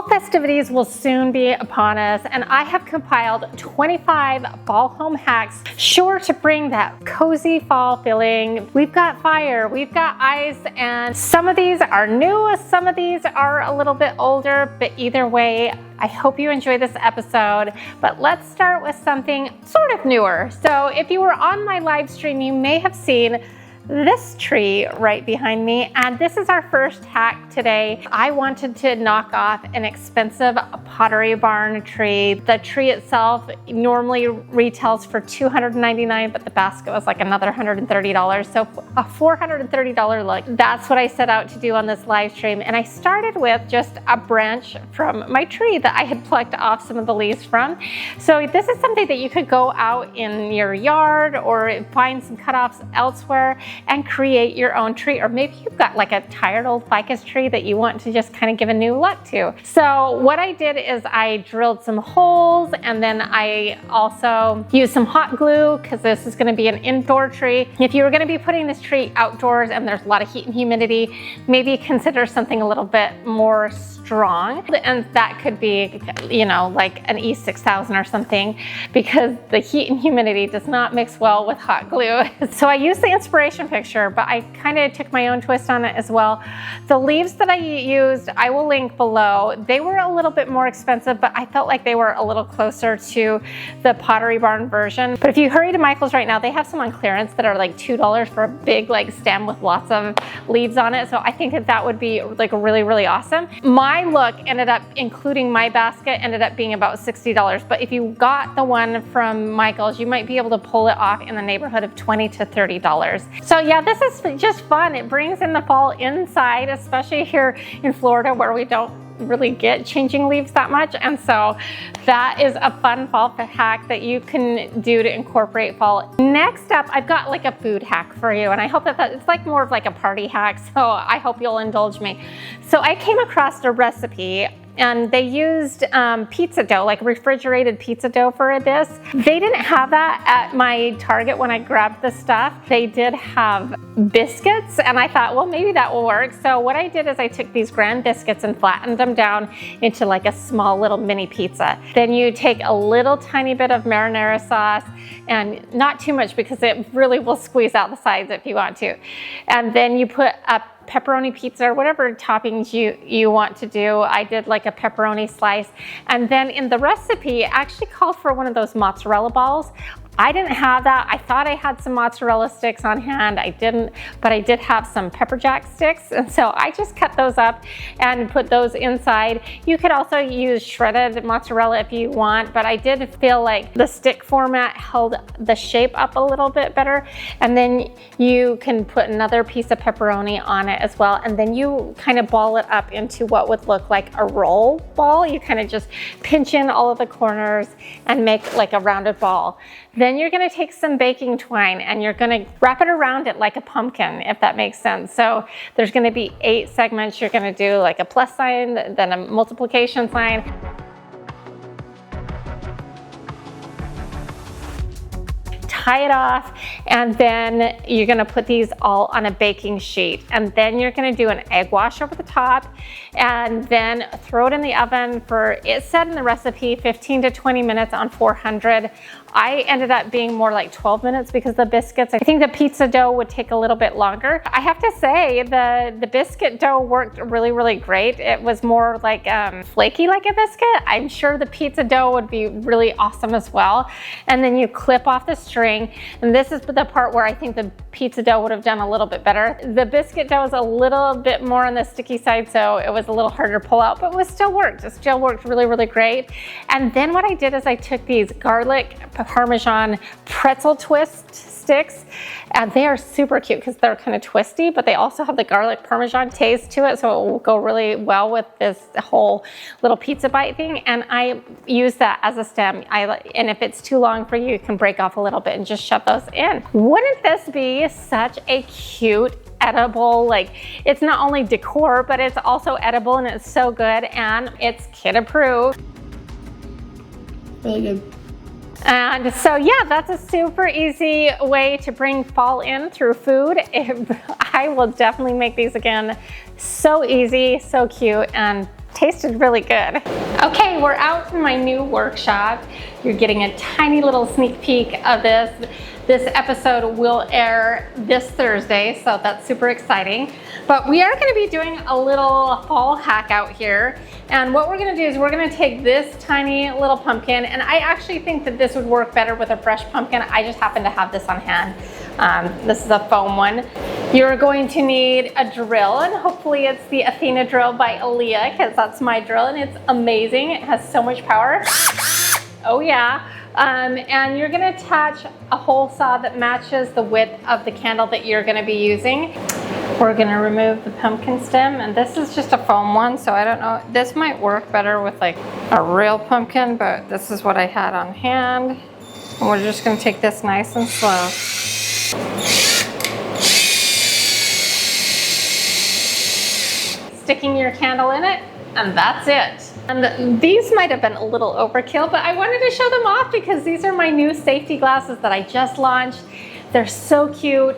Fall festivities will soon be upon us, and I have compiled 25 fall home hacks sure to bring that cozy fall feeling. We've got fire, we've got ice, and some of these are new, some of these are a little bit older, but either way, I hope you enjoy this episode. But let's start with something sort of newer. So if you were on my live stream, you may have seen this tree right behind me, and this is our first hack today. I wanted to knock off an expensive Pottery Barn tree. The tree itself normally retails for $299, but the basket was like another $130. So a $430 look. That's what I set out to do on this live stream. And I started with just a branch from my tree that I had plucked off some of the leaves from. So this is something that you could go out in your yard or find some cutoffs elsewhere and create your own tree. Or maybe you've got like a tired old ficus tree that you want to just kind of give a new look to. So what I did is I drilled some holes, and then I also used some hot glue because this is going to be an indoor tree. If you were going to be putting this tree outdoors and there's a lot of heat and humidity, maybe consider something a little bit more strong, and that could be, you know, like an E6000 or something, because the heat and humidity does not mix well with hot glue. So I used the inspiration picture, but I kind of took my own twist on it as well. The leaves that I used, I will link below. They were a little bit more expensive, but I felt like they were a little closer to the Pottery Barn version. But if you hurry to Michael's right now, they have some on clearance that are like $2 for a big like stem with lots of leaves on it. So I think that would be like really, really awesome. My look ended up, including my basket, ended up being about $60. But if you got the one from Michael's, you might be able to pull it off in the neighborhood of $20 to $30. So yeah, this is just fun. It brings in the fall inside, especially here in Florida where we don't really get changing leaves that much. And so that is a fun fall hack that you can do to incorporate fall. Next up, I've got like a food hack for you, and I hope that it's like more of like a party hack, so I hope you'll indulge me. So I came across a recipe, and they used pizza dough, like refrigerated pizza dough for this. They didn't have that at my Target when I grabbed the stuff. They did have biscuits, and I thought, well, maybe that will work. So what I did is I took these grand biscuits and flattened them down into like a small little mini pizza. Then you take a little tiny bit of marinara sauce, and not too much because it really will squeeze out the sides if you want to. And then you put a pepperoni pizza or whatever toppings you want to do. I did like a pepperoni slice. And then in the recipe, it actually called for one of those mozzarella balls. I didn't have that. I thought I had some mozzarella sticks on hand. I didn't, but I did have some pepper jack sticks. And so I just cut those up and put those inside. You could also use shredded mozzarella if you want, but I did feel like the stick format held the shape up a little bit better. And then you can put another piece of pepperoni on it as well. And then you kind of ball it up into what would look like a roll ball. You kind of just pinch in all of the corners and make like a rounded ball. Then you're going to take some baking twine and you're going to wrap it around it like a pumpkin, if that makes sense. So there's going to be 8 segments. You're going to do like a plus sign, then a multiplication sign. Tie it off, and then you're going to put these all on a baking sheet, and then you're going to do an egg wash over the top, and then throw it in the oven for, it said in the recipe, 15 to 20 minutes on 400. I ended up being more like 12 minutes because the biscuits, I think the pizza dough would take a little bit longer. I have to say the biscuit dough worked really, really great. It was more like flaky like a biscuit. I'm sure the pizza dough would be really awesome as well. And then you clip off the string. And this is the part where I think the pizza dough would have done a little bit better. The biscuit dough is a little bit more on the sticky side, so it was a little harder to pull out, but it still worked. It still worked really, really great. And then what I did is I took these garlic Parmesan pretzel twist sticks, and they are super cute because they're kind of twisty, but they also have the garlic Parmesan taste to it, so it will go really well with this whole little pizza bite thing. And I use that as a stem. And if it's too long for you, you can break off a little bit and just shove those in. Wouldn't this be such a cute edible, like, it's not only decor, but it's also edible, and it's so good, and it's kid approved. Really good. And so yeah, that's a super easy way to bring fall in through food. I will definitely make these again. So easy, so cute, and tasted really good. Okay, we're out in my new workshop. You're getting a tiny little sneak peek of this. This episode will air this Thursday, so that's super exciting. But we are gonna be doing a little fall hack out here. And what we're gonna do is we're gonna take this tiny little pumpkin, and I actually think that this would work better with a fresh pumpkin. I just happen to have this on hand. This is a foam one. You're going to need a drill, and hopefully it's the Athena drill by Aaliyah, because that's my drill, and it's amazing. It has so much power. Oh yeah. And you're gonna attach a hole saw that matches the width of the candle that you're gonna be using. We're gonna remove the pumpkin stem, and this is just a foam one, so I don't know, this might work better with like a real pumpkin, but this is what I had on hand. And we're just gonna take this nice and slow. Sticking your candle in it, and that's it. And these might have been a little overkill, but I wanted to show them off because these are my new safety glasses that I just launched. They're so cute,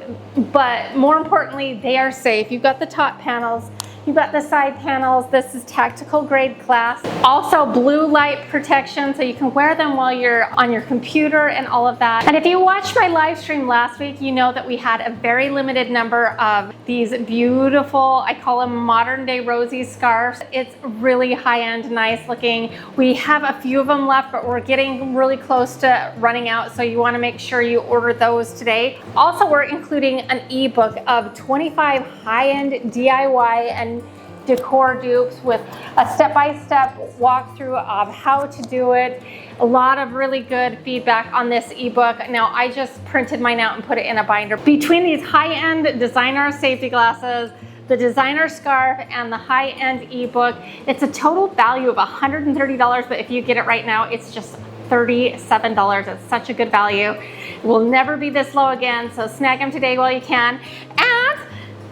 but more importantly, they are safe. You've got the top panels, you've got the side panels. This is tactical grade glass. Also blue light protection, so you can wear them while you're on your computer and all of that. And if you watched my live stream last week, you know that we had a very limited number of these beautiful, I call them modern day rosy scarves. It's really high-end, nice looking. We have a few of them left, but we're getting really close to running out, so you wanna make sure you order those today. Also, we're including an ebook of 25 high-end DIY and decor dupes with a step-by-step walkthrough of how to do it. A lot of really good feedback on this ebook. Now, I just printed mine out and put it in a binder. Between these high-end designer safety glasses, the designer scarf, and the high-end ebook, it's a total value of $130, but if you get it right now, it's just $37. It's such a good value. It will never be this low again, so snag them today while you can. And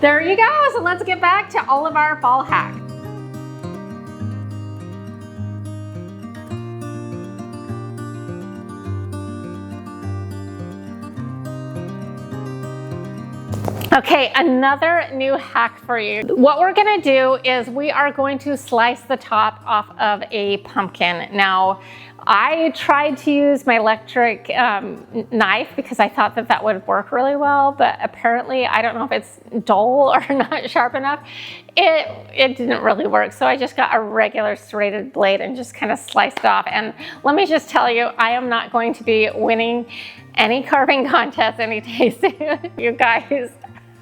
there you go. So let's get back to all of our fall hacks. Okay, another new hack for you. What we're gonna do is we are going to slice the top off of a pumpkin. Now, I tried to use my electric knife because I thought that that would work really well, but apparently, I don't know if it's dull or not sharp enough. It didn't really work, so I just got a regular serrated blade and just kind of sliced off. And let me just tell you, I am not going to be winning any carving contest any day soon, you guys.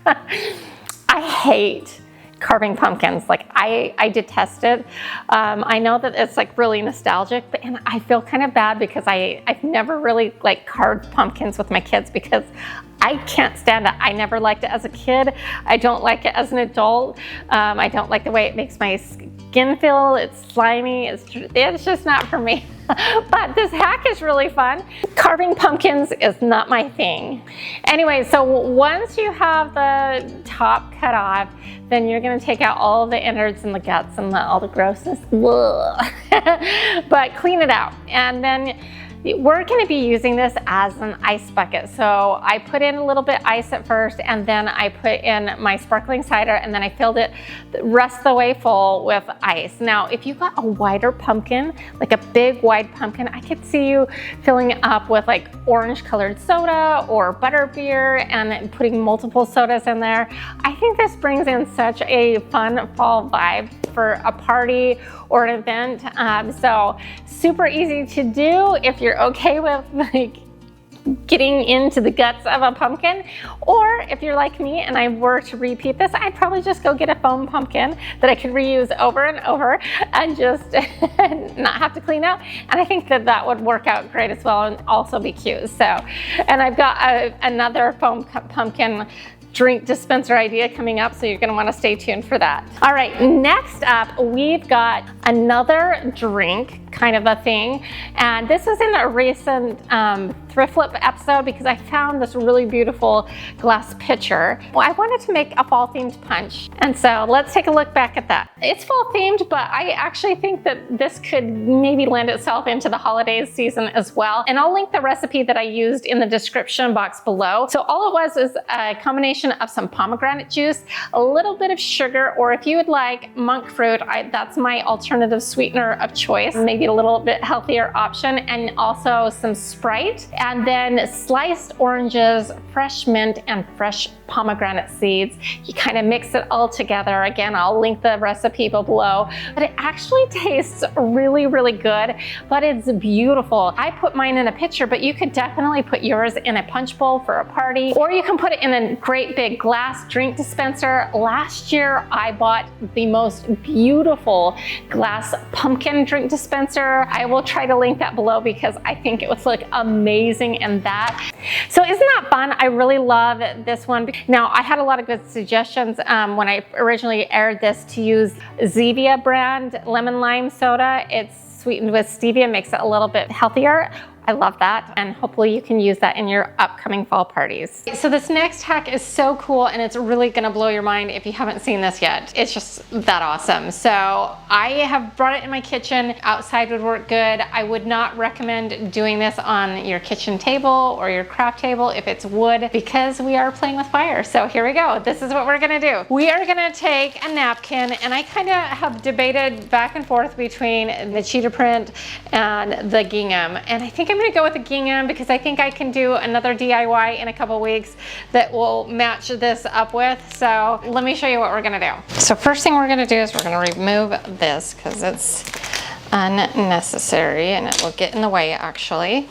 I hate carving pumpkins. Like I detest it. I know that it's like really nostalgic, but and I feel kind of bad because I've never really like carved pumpkins with my kids because I can't stand it. I never liked it as a kid. I don't like it as an adult. I don't like the way it makes my skin feel. It's slimy. It's just not for me. But this hack is really fun. Carving pumpkins is not my thing. Anyway, so once you have the top cut off, then you're gonna take out all the innards and the guts and all the grossness. But clean it out. And then we're gonna be using this as an ice bucket. So I put in a little bit ice at first, and then I put in my sparkling cider, and then I filled it the rest of the way full with ice. Now, if you've got a wider pumpkin, like a big wide pumpkin, I could see you filling it up with like orange colored soda or butterbeer and putting multiple sodas in there. I think this brings in such a fun fall vibe for a party or an event. So super easy to do if you're okay with like getting into the guts of a pumpkin, or if you're like me and I were to repeat this, I'd probably just go get a foam pumpkin that I could reuse over and over and just not have to clean out. And I think that that would work out great as well and also be cute. So, and I've got another foam pumpkin drink dispenser idea coming up, so you're going to want to stay tuned for that. All right, next up, we've got another drink kind of a thing, and this is in a recent thrift flip episode because I found this really beautiful glass pitcher. Well, I wanted to make a fall themed punch. And so let's take a look back at that. It's fall themed, but I actually think that this could maybe lend itself into the holidays season as well. And I'll link the recipe that I used in the description box below. So all it was is a combination of some pomegranate juice, a little bit of sugar, or if you would like monk fruit, that's my alternative sweetener of choice, maybe a little bit healthier option, and also some Sprite, and then sliced oranges, fresh mint, and fresh pomegranate seeds. You kind of mix it all together. Again, I'll link the recipe below, but it actually tastes really, really good, but it's beautiful. I put mine in a pitcher, but you could definitely put yours in a punch bowl for a party, or you can put it in a great big glass drink dispenser. Last year, I bought the most beautiful glass pumpkin drink dispenser. I will try to link that below because I think it would look amazing in that. So isn't that fun? I really love this one. Now, I had a lot of good suggestions when I originally aired this to use Zevia brand lemon lime soda. It's sweetened with stevia, makes it a little bit healthier. I love that, and hopefully you can use that in your upcoming fall parties. So this next hack is so cool, and it's really gonna blow your mind if you haven't seen this yet. It's just that awesome. So I have brought it in my kitchen. Outside would work good. I would not recommend doing this on your kitchen table or your craft table if it's wood, because we are playing with fire. So here we go. This is what we're gonna do. We are gonna take a napkin, and I kind of have debated back and forth between the cheetah print and the gingham, and I think I'm gonna go with the gingham because I think I can do another DIY in a couple weeks that will match this up with. So let me show you what we're gonna do. So first thing we're gonna do is we're gonna remove this because it's unnecessary and it will get in the way actually.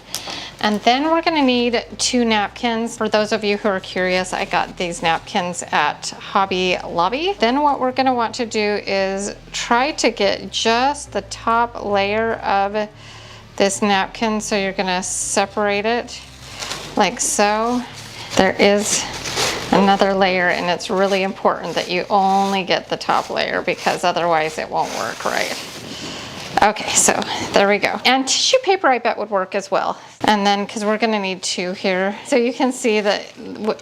And then we're gonna need 2 napkins. For those of you who are curious, I got these napkins at Hobby Lobby. Then what we're gonna want to do is try to get just the top layer of this napkin. So you're gonna separate it like so. There is another layer, and it's really important that you only get the top layer because otherwise it won't work right. Okay, so there we go. And tissue paper I bet would work as well. And then, because we're gonna need 2 here. So you can see that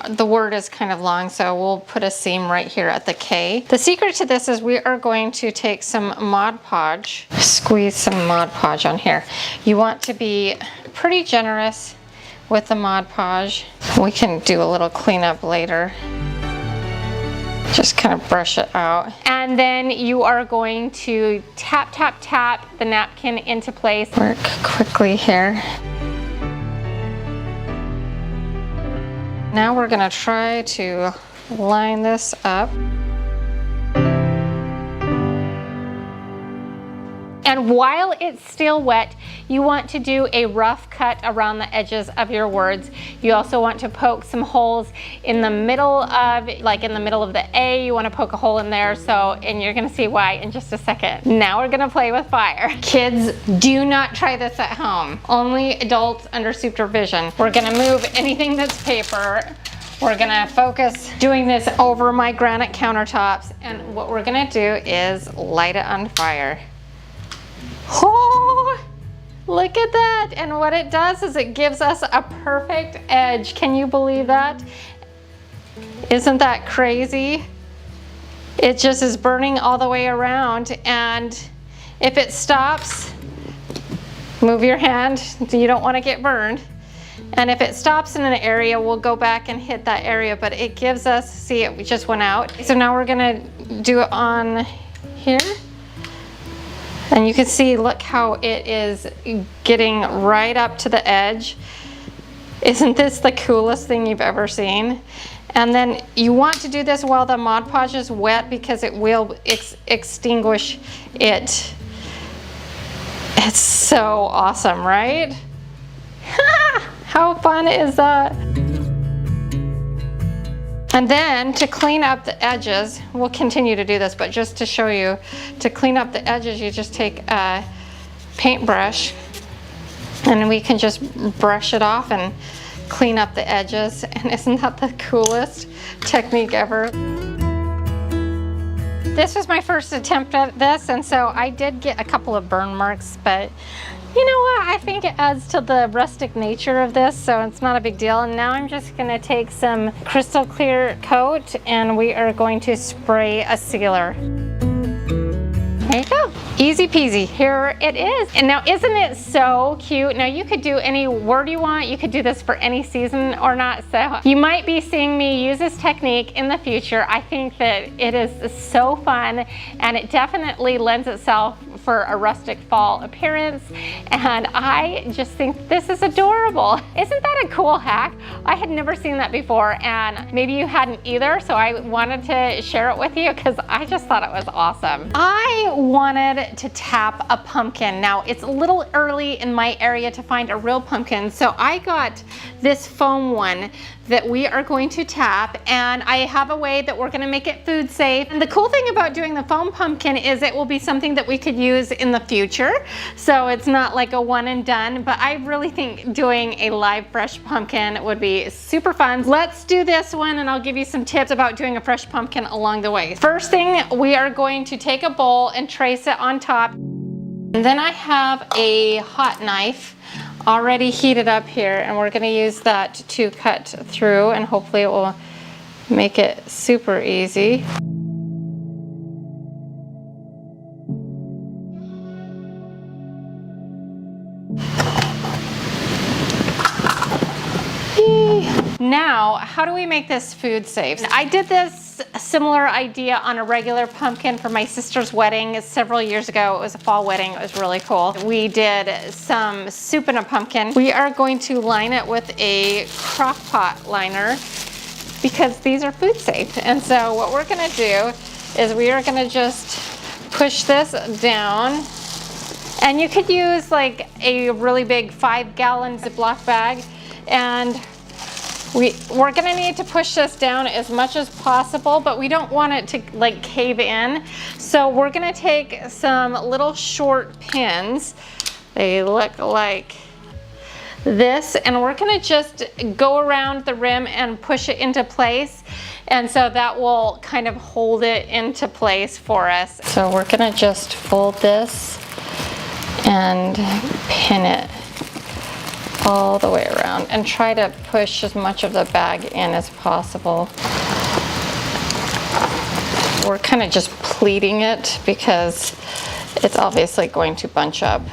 the word is kind of long, so we'll put a seam right here at the K. The secret to this is we are going to take some Mod Podge, squeeze some Mod Podge on here. You want to be pretty generous with the Mod Podge. We can do a little cleanup later. Just kind of brush it out. And then you are going to tap, tap, tap the napkin into place. Work quickly here. Now we're gonna try to line this up. And while it's still wet, you want to do a rough cut around the edges of your words. You also want to poke some holes in the middle of, like in the middle of the A, you want to poke a hole in there. So, and you're gonna see why in just a second. Now we're gonna play with fire. Kids, do not try this at home. Only adults under supervision. We're gonna move anything that's paper. We're gonna focus doing this over my granite countertops. And what we're gonna do is light it on fire. Oh, look at that. And what it does is it gives us a perfect edge. Can you believe that? Isn't that crazy? It just is burning all the way around. And if it stops, move your hand. You don't want to get burned. And if it stops in an area, we'll go back and hit that area. But it gives us, see, it just went out. So now we're gonna do it on here. And you can see, look how it is getting right up to the edge. Isn't this the coolest thing you've ever seen? And then you want to do this while the Mod Podge is wet because it will extinguish it. It's so awesome, right? How fun is that? And then to clean up the edges, we'll continue to do this, but just to show you, to clean up the edges, you just take a paintbrush and we can just brush it off and clean up the edges. And isn't that the coolest technique ever? This was my first attempt at this, and so I did get a couple of burn marks, but you know what? I think it adds to the rustic nature of this, so it's not a big deal. And now I'm just gonna take some crystal clear coat and we are going to spray a sealer. There you go. Easy peasy. Here it is. And now isn't it so cute? Now you could do any word you want. You could do this for any season or not. So you might be seeing me use this technique in the future. I think that it is so fun and it definitely lends itself for a rustic fall appearance. And I just think this is adorable. Isn't that a cool hack? I had never seen that before and maybe you hadn't either. So I wanted to share it with you because I just thought it was awesome. I wanted to tap a pumpkin. Now it's a little early in my area to find a real pumpkin, so I got this foam one that we are going to tap, and I have a way that we're going to make it food safe. And the cool thing about doing the foam pumpkin is it will be something that we could use in the future, so it's not like a one and done, but I really think doing a live fresh pumpkin would be super fun. Let's do this one and I'll give you some tips about doing a fresh pumpkin along the way. First thing, we are going to take a bowl and trace it on top, and then I have a hot knife already heated up here, and we're going to use that to cut through, and hopefully it will make it super easy. Now, how do we make this food safe? I did this similar idea on a regular pumpkin for my sister's wedding several years ago. It was a fall wedding. It was really cool. We did some soup in a pumpkin. We are going to line it with a crock pot liner because these are food safe. And so what we're gonna do is we are gonna just push this down. And you could use like a really big 5-gallon Ziploc bag, and we're gonna need to push this down as much as possible, but we don't want it to like cave in. So we're gonna take some little short pins. They look like this, and we're gonna just go around the rim and push it into place. And so that will kind of hold it into place for us. So we're gonna just fold this and pin it all the way around and try to push as much of the bag in as possible. We're kind of just pleating it because it's obviously going to bunch up.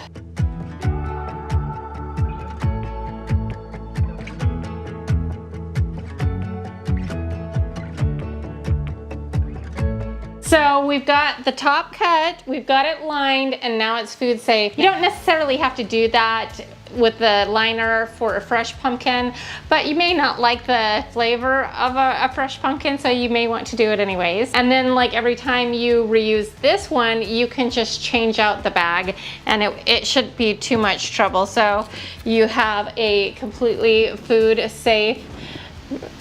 So we've got the top cut, we've got it lined, and now it's food safe. You don't necessarily have to do that with the liner for a fresh pumpkin, but you may not like the flavor of a fresh pumpkin, so you may want to do it anyways. And then like every time you reuse this one, you can just change out the bag, and it shouldn't be too much trouble. So you have a completely food safe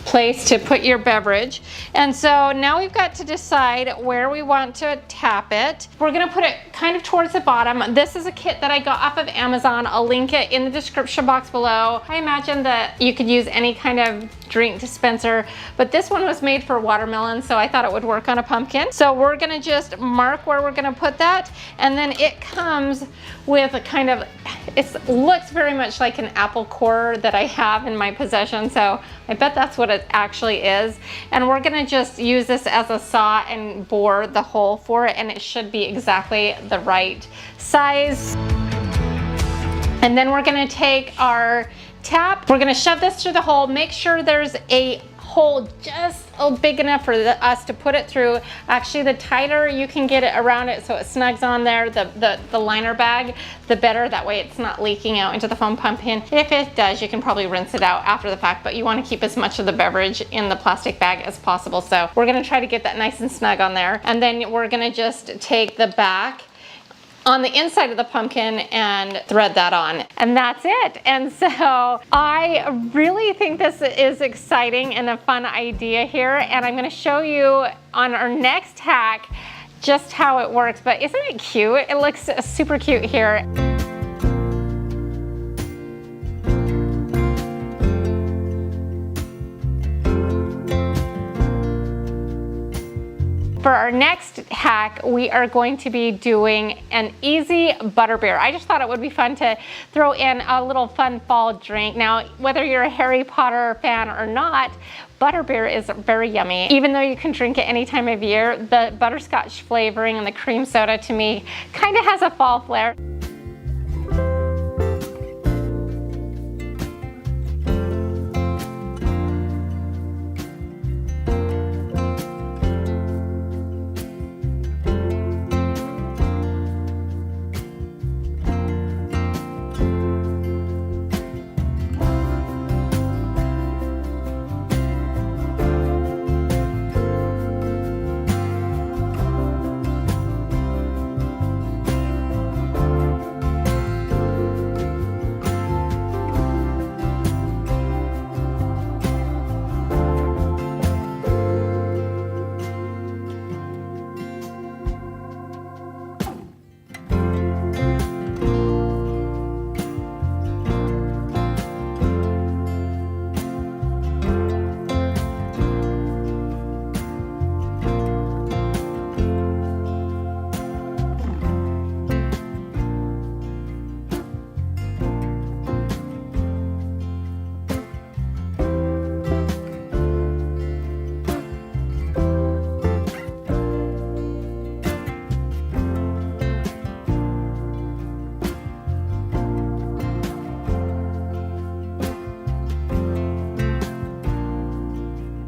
place to put your beverage. And so now we've got to decide where we want to tap it. We're gonna put it kind of towards the bottom. This is a kit that I got off of Amazon. I'll link it in the description box below. I imagine that you could use any kind of drink dispenser, but this one was made for watermelon, so I thought it would work on a pumpkin. So we're gonna just mark where we're gonna put that, and then it comes with a kind of, it looks very much like an apple core that I have in my possession, so I bet that's what it actually is. And we're gonna just use this as a saw and bore the hole for it, and it should be exactly the right size. And then we're gonna take our tap, we're gonna shove this through the hole. Make sure there's a hole just big enough for us to put it through. Actually, the tighter you can get it around it so it snugs on there, the liner bag, the better. That way it's not leaking out into the foam pumpkin. If it does, you can probably rinse it out after the fact, but you want to keep as much of the beverage in the plastic bag as possible. So we're gonna try to get that nice and snug on there. And then we're gonna just take the back on the inside of the pumpkin and thread that on, and that's it. And so I really think this is exciting and a fun idea here, and I'm going to show you on our next hack just how it works. But isn't it cute? It looks super cute here. For our next hack, we are going to be doing an easy Butterbeer. I just thought it would be fun to throw in a little fun fall drink. Now, whether you're a Harry Potter fan or not, Butterbeer is very yummy. Even though you can drink it any time of year, the butterscotch flavoring and the cream soda to me kind of has a fall flair.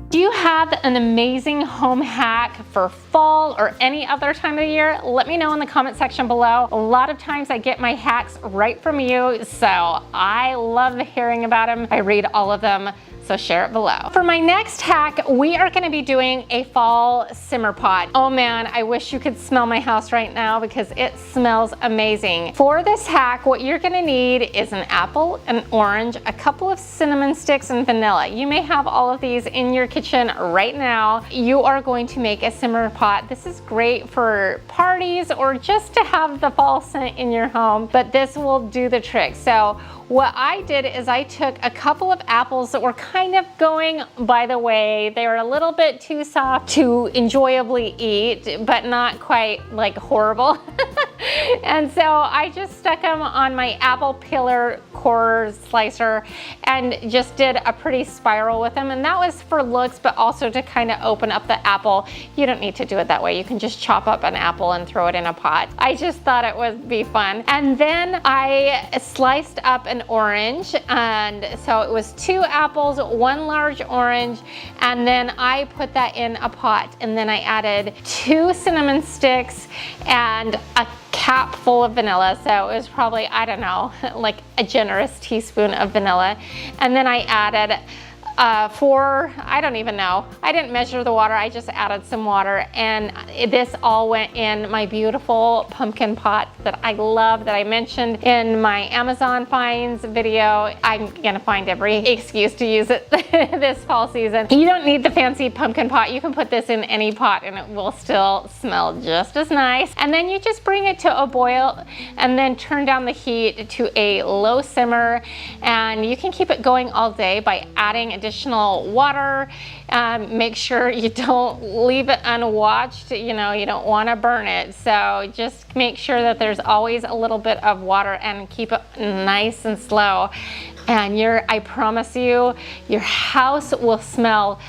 Do you have an amazing home hack for fall or any other time of the year? Let me know in the comment section below. A lot of times I get my hacks right from you, so I love hearing about them. I read all of them, so share it below. For my next hack, we are gonna be doing a fall simmer pot. Oh man, I wish you could smell my house right now because it smells amazing. For this hack, what you're gonna need is an apple, an orange, a couple of cinnamon sticks, and vanilla. You may have all of these in your kitchen right now. You are going to make a simmer pot. This is great for parties or just to have the fall scent in your home, but this will do the trick. So what I did is I took a couple of apples that were kind of going by the way. They were a little bit too soft to enjoyably eat, but not quite like horrible. And so I just stuck them on my apple peeler core slicer and just did a pretty spiral with them. And that was for looks, but also to kind of open up the apple. You don't need to do it that way. You can just chop up an apple and throw it in a pot. I just thought it would be fun. And then I sliced up an orange, and so it was 2 apples, 1 large orange, and then I put that in a pot, and then I added 2 cinnamon sticks and a cap full of vanilla. So it was probably, I don't know, like a generous teaspoon of vanilla. And then I added 4, I don't even know. I didn't measure the water, I just added some water, and this all went in my beautiful pumpkin pot that I love, that I mentioned in my Amazon finds video. I'm gonna find every excuse to use it this fall season. You don't need the fancy pumpkin pot. You can put this in any pot and it will still smell just as nice. And then you just bring it to a boil and then turn down the heat to a low simmer, and you can keep it going all day by adding additional water. Make sure you don't leave it unwatched. You know, you don't want to burn it. So just make sure that there's always a little bit of water and keep it nice and slow. And I promise you, your house will smell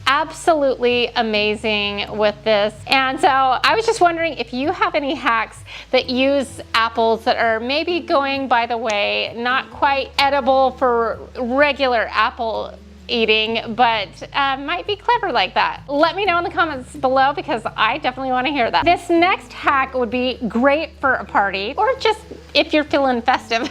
absolutely amazing with this. And so I was just wondering if you have any hacks that use apples that are maybe going by the way, not quite edible for regular apple eating, but might be clever like that. Let me know in the comments below because I definitely want to hear that. This next hack would be great for a party or just if you're feeling festive.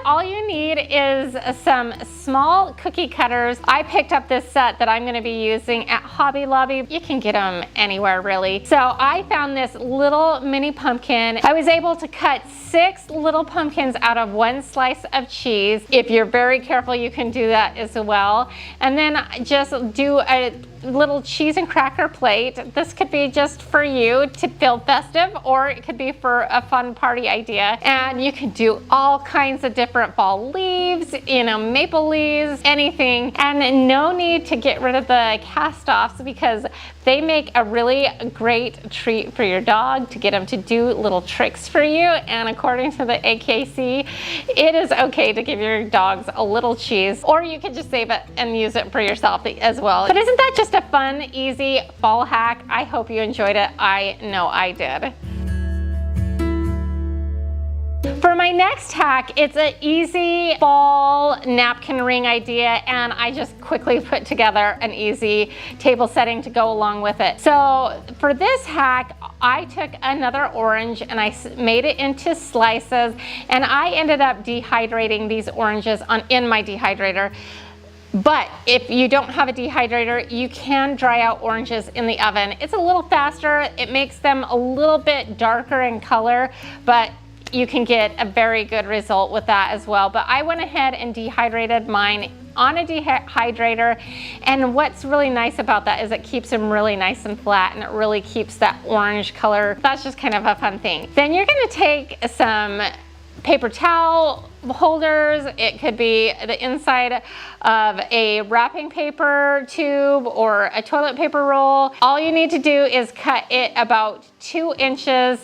All you need is some small cookie cutters. I picked up this set that I'm going to be using at Hobby Lobby. You can get them anywhere really. So I found this little mini pumpkin. I was able to cut 6 little pumpkins out of 1 slice of cheese. If you're very careful, you can do that as well. And then just do a little cheese and cracker plate. This could be just for you to feel festive, or it could be for a fun party idea. And you can do all kinds of different fall leaves, you know, maple leaves, anything. And no need to get rid of the cast-offs because They make a really great treat for your dog to get them to do little tricks for you. And according to the AKC, it is okay to give your dogs a little cheese, or you can just save it and use it for yourself as well. But isn't that just a fun, easy fall hack? I hope you enjoyed it. I know I did. For my next hack, it's an easy fall napkin ring idea, and I just quickly put together an easy table setting to go along with it. So for this hack, I took another orange and I made it into slices, and I ended up dehydrating these oranges in my dehydrator. But if you don't have a dehydrator, you can dry out oranges in the oven. It's a little faster. It makes them a little bit darker in color, but you can get a very good result with that as well. But I went ahead and dehydrated mine on a dehydrator, and what's really nice about that is it keeps them really nice and flat, and it really keeps that orange color. That's just kind of a fun thing. Then you're gonna take some paper towel holders. It could be the inside of a wrapping paper tube or a toilet paper roll. All you need to do is cut it about 2 inches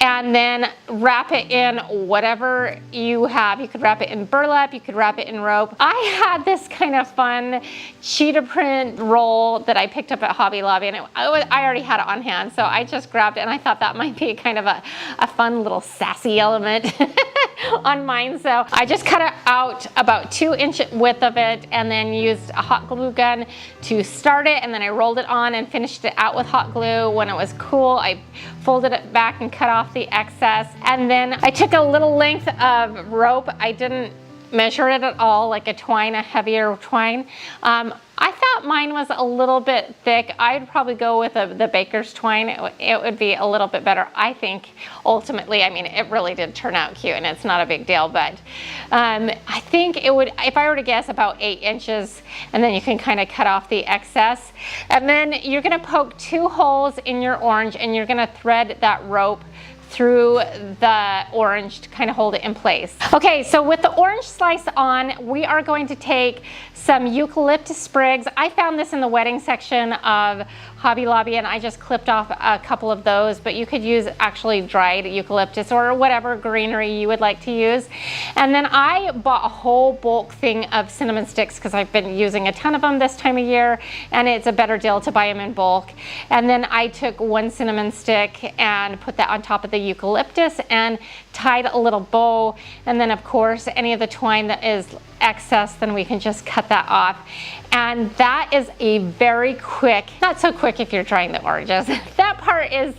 and then wrap it in whatever you have. You could wrap it in burlap, you could wrap it in rope. I had this kind of fun cheetah print roll that I picked up at Hobby Lobby, and I already had it on hand, so I just grabbed it, and I thought that might be kind of a fun little sassy element on mine. So I just cut it out about 2-inch width of it, and then used a hot glue gun to start it, and then I rolled it on and finished it out with hot glue. When it was cool, I folded it back and cut off the excess, and then I took a little length of rope. I didn't measure it at all, like a twine, a heavier twine. I thought mine was a little bit thick. I'd probably go with the baker's twine. It would be a little bit better, I think, ultimately. I mean, it really did turn out cute, and it's not a big deal, but I think it would, if I were to guess, about 8 inches, and then you can kind of cut off the excess. And then you're gonna poke 2 holes in your orange, and you're gonna thread that rope through the orange to kind of hold it in place. Okay, so with the orange slice on, we are going to take some eucalyptus sprigs. I found this in the wedding section of Hobby Lobby, and I just clipped off a couple of those, but you could use actually dried eucalyptus or whatever greenery you would like to use. And then I bought a whole bulk thing of cinnamon sticks because I've been using a ton of them this time of year, and it's a better deal to buy them in bulk. And then I took 1 cinnamon stick and put that on top of the eucalyptus and tied a little bow. And then of course, any of the twine that is excess, then we can just cut that off. And that is a very quick, not so quick if you're drying the oranges. That part is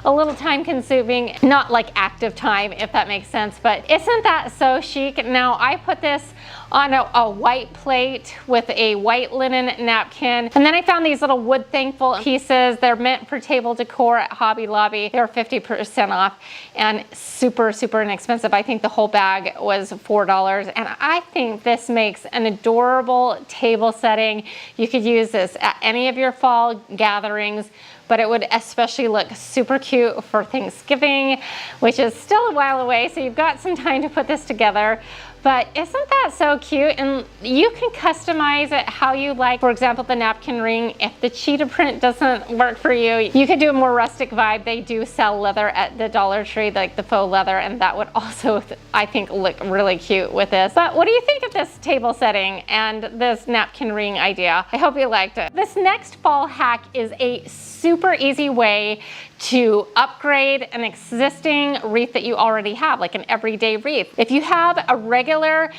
a little time consuming, not like active time, if that makes sense, but isn't that so chic? Now I put this on a white plate with a white linen napkin. And then I found these little wood thankful pieces. They're meant for table decor at Hobby Lobby. They're 50% off and super, super inexpensive. I think the whole bag was $4. And I think this makes an adorable table setting. You could use this at any of your fall gatherings, but it would especially look super cute for Thanksgiving, which is still a while away, so you've got some time to put this together. But isn't that so cute? And you can customize it how you like. For example, the napkin ring, if the cheetah print doesn't work for you, you could do a more rustic vibe. They do sell leather at the Dollar Tree, like the faux leather, and that would also, I think, look really cute with this. But what do you think of this table setting and this napkin ring idea? I hope you liked it. This next fall hack is a super easy way to upgrade an existing wreath that you already have, like an everyday wreath. If you have a regular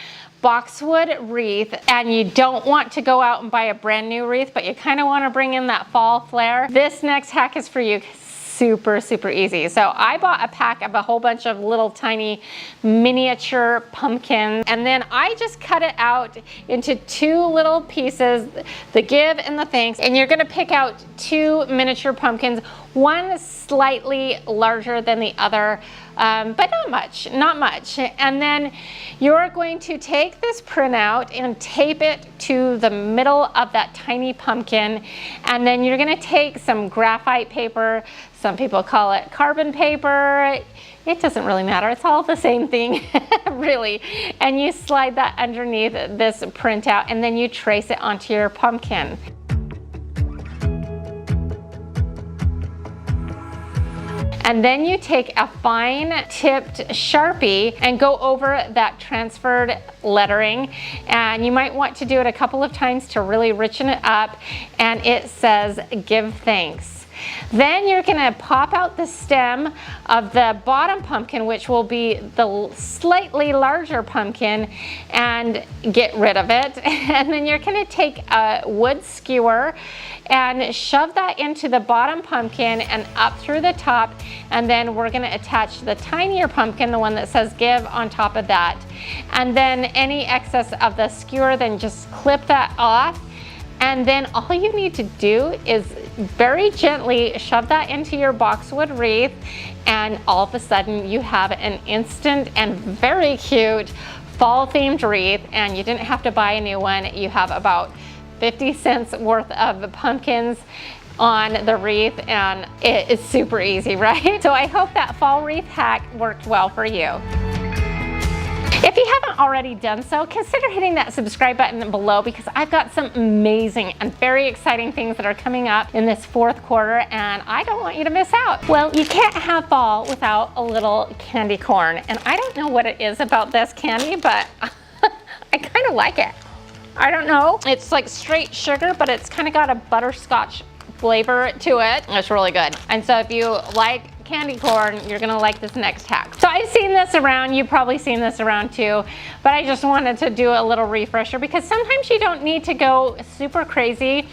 boxwood wreath and you don't want to go out and buy a brand new wreath, but you kind of want to bring in that fall flair, this next hack is for you. Super, super easy. So I bought a pack of a whole bunch of little tiny miniature pumpkins, and then I just cut it out into 2 little pieces, the give and the thanks, and you're gonna pick out 2 miniature pumpkins, one slightly larger than the other, but not much. And then you're going to take this printout and tape it to the middle of that tiny pumpkin, and then you're gonna take some graphite paper, some people call it carbon paper, it doesn't really matter, it's all the same thing, really. And you slide that underneath this printout, and then you trace it onto your pumpkin. And then you take a fine tipped Sharpie and go over that transferred lettering. And you might want to do it a couple of times to really richen it up. And it says, "Give thanks." Then you're gonna pop out the stem of the bottom pumpkin, which will be the slightly larger pumpkin, and get rid of it. And then you're gonna take a wood skewer and shove that into the bottom pumpkin and up through the top. And then we're gonna attach the tinier pumpkin, the one that says "Give," on top of that. And then any excess of the skewer, then just clip that off. And then all you need to do is very gently shove that into your boxwood wreath, and all of a sudden you have an instant and very cute fall themed wreath, and you didn't have to buy a new one. You have about 50 cents worth of pumpkins on the wreath, and it is super easy, right? So I hope that fall wreath hack worked well for you. If you haven't already done so, consider hitting that subscribe button below, because I've got some amazing and very exciting things that are coming up in this fourth quarter, and I don't want you to miss out. Well, you can't have fall without a little candy corn, and I don't know what it is about this candy, but I kind of like it. I don't know. It's like straight sugar, but it's kind of got a butterscotch flavor to it. It's really good. And so if you like candy corn, you're gonna like this next hack. So I've seen this around, you've probably seen this around too, but I just wanted to do a little refresher, because sometimes you don't need to go super crazy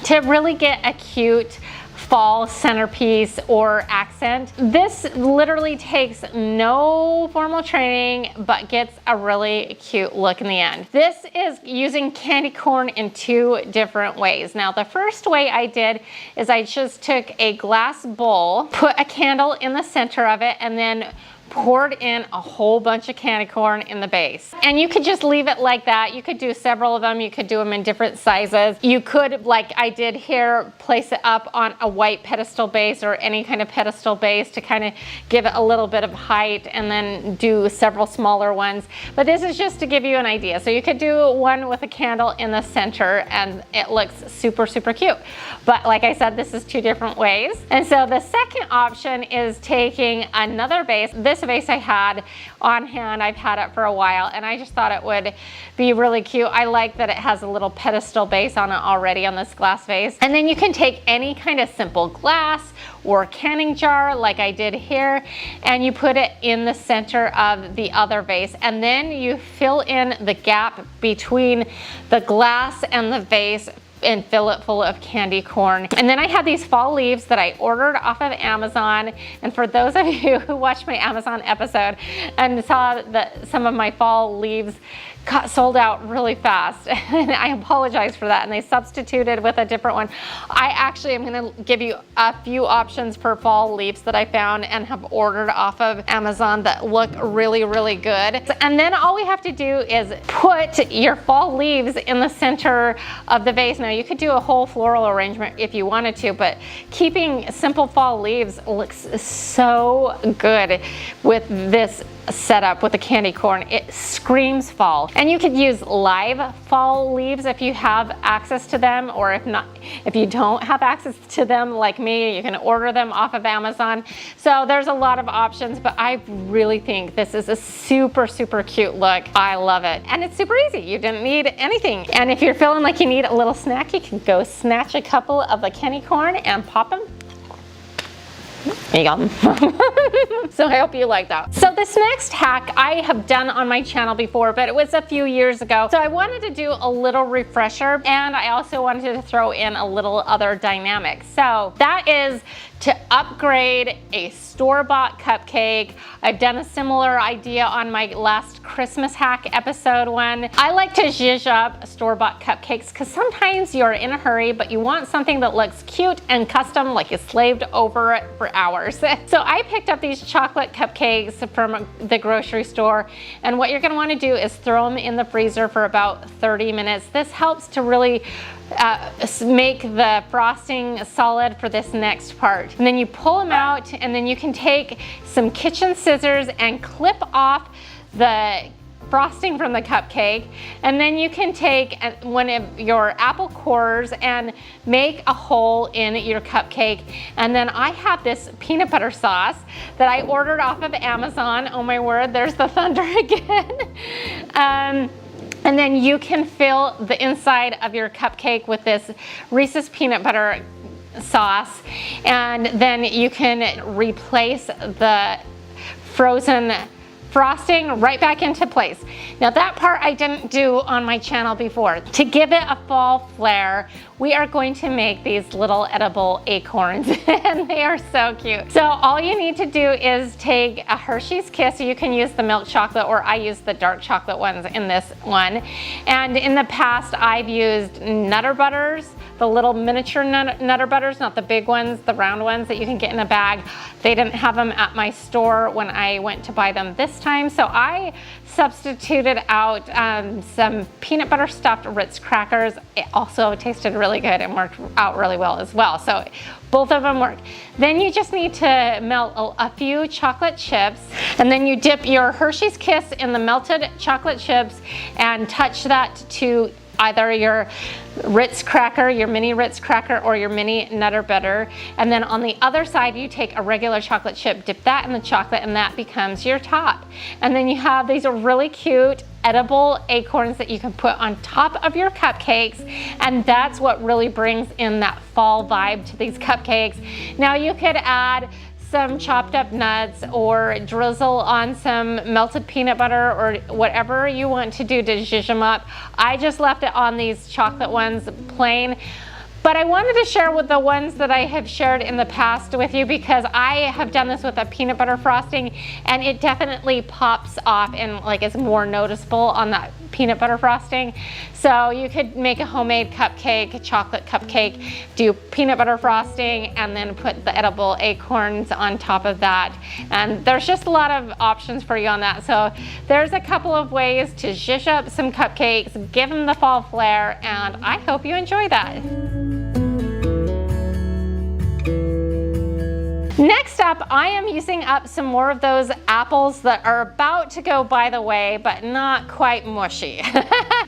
to really get a cute fall centerpiece or accent. This literally takes no formal training, but gets a really cute look in the end. This is using candy corn in two different ways. Now, the first way I did is I just took a glass bowl, put a candle in the center of it, and then poured in a whole bunch of candy corn in the base. And you could just leave it like that. You could do several of them. You could do them in different sizes. You could, like I did here, place it up on a white pedestal base or any kind of pedestal base to kind of give it a little bit of height, and then do several smaller ones. But this is just to give you an idea. So you could do one with a candle in the center, and it looks super, super cute. But like I said, this is two different ways. And so the second option is taking another base. This vase I had on hand, I've had it for a while, and I just thought it would be really cute. I like that it has a little pedestal base on it already on this glass vase. And then you can take any kind of simple glass or canning jar like I did here, and you put it in the center of the other vase, and then you fill in the gap between the glass and the vase and fill it full of candy corn. And then I had these fall leaves that I ordered off of Amazon. And for those of you who watched my Amazon episode and saw that some of my fall leaves got sold out really fast, and I apologize for that, and they substituted with a different one. I actually am going to give you a few options for fall leaves that I found and have ordered off of Amazon that look really, really good. And then all we have to do is put your fall leaves in the center of the vase. Now, you could do a whole floral arrangement if you wanted to, but keeping simple fall leaves looks so good with this setup with the candy corn. It screams fall. And you could use live fall leaves if you have access to them, or if not, if you don't have access to them like me, you can order them off of Amazon. So there's a lot of options, but I really think this is a super, super cute look. I love it. And it's super easy. You didn't need anything. And if you're feeling like you need a little snack, you can go snatch a couple of the candy corn and pop them. There you go. So I hope you like that. So this next hack I have done on my channel before, but it was a few years ago. So I wanted to do a little refresher, and I also wanted to throw in a little other dynamic. So that is to upgrade a store-bought cupcake. I've done a similar idea on my last Christmas hack episode one. I like to zhuzh up store-bought cupcakes because sometimes you're in a hurry, but you want something that looks cute and custom, like you slaved over it for hours. So I picked up these chocolate cupcakes from the grocery store, and what you're gonna wanna do is throw them in the freezer for about 30 minutes. This helps to really make the frosting solid for this next part. And then you pull them out, and then you can take some kitchen scissors and clip off the frosting from the cupcake, and then you can take one of your apple cores and make a hole in your cupcake. And then I have this peanut butter sauce that I ordered off of Amazon. Oh my word, there's the thunder again. And then you can fill the inside of your cupcake with this Reese's peanut butter sauce, and then you can replace the frozen frosting right back into place. Now that part I didn't do on my channel before. To give it a fall flair, we are going to make these little edible acorns and they are so cute. So all you need to do is take a Hershey's Kiss. You can use the milk chocolate, or I use the dark chocolate ones in this one. And in the past I've used Nutter Butters, the little miniature Nutter Butters, not the big ones, the round ones that you can get in a bag. They didn't have them at my store when I went to buy them this time, so I substituted out some peanut butter stuffed Ritz crackers. It also tasted really good and worked out really well as well. So both of them work. Then you just need to melt a few chocolate chips, and then you dip your Hershey's Kiss in the melted chocolate chips and touch that to either your Ritz cracker, your mini Ritz cracker, or your mini Nutter Butter. And then on the other side, you take a regular chocolate chip, dip that in the chocolate, and that becomes your top. And then you have these really cute edible acorns that you can put on top of your cupcakes, and that's what really brings in that fall vibe to these cupcakes. Now you could add some chopped up nuts or drizzle on some melted peanut butter or whatever you want to do to zhuzh them up. I just left it on these chocolate ones plain. But I wanted to share with the ones that I have shared in the past with you, because I have done this with a peanut butter frosting and it definitely pops off and like is more noticeable on that peanut butter frosting. So you could make a homemade cupcake, chocolate cupcake, do peanut butter frosting, and then put the edible acorns on top of that. And there's just a lot of options for you on that. So there's a couple of ways to zhuzh up some cupcakes, give them the fall flair, and I hope you enjoy that. Next up, I am using up some more of those apples that are about to go by the way, but not quite mushy.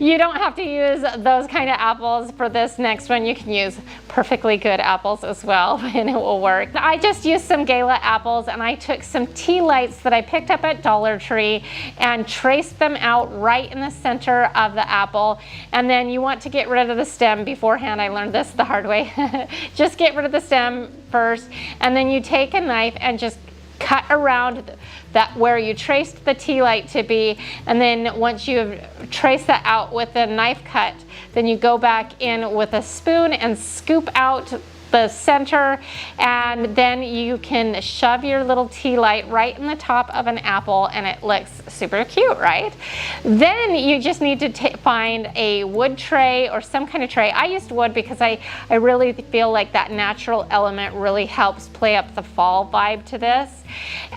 You don't have to use those kind of apples for this next one. You can use perfectly good apples as well, and it will work. I just used some Gala apples, and I took some Tealights that I picked up at Dollar Tree and traced them out right in the center of the apple. And then you want to get rid of the stem beforehand. I learned this the hard way. Just get rid of the stem first, and then you take a knife and just cut around that where you traced the Tealight to be, and then once you've traced that out with a knife cut, then you go back in with a spoon and scoop out the center, and then you can shove your little Tealight right in the top of an apple and it looks super cute, right? Then you just need to find a wood tray or some kind of tray. I used wood because I really feel like that natural element really helps play up the fall vibe to this.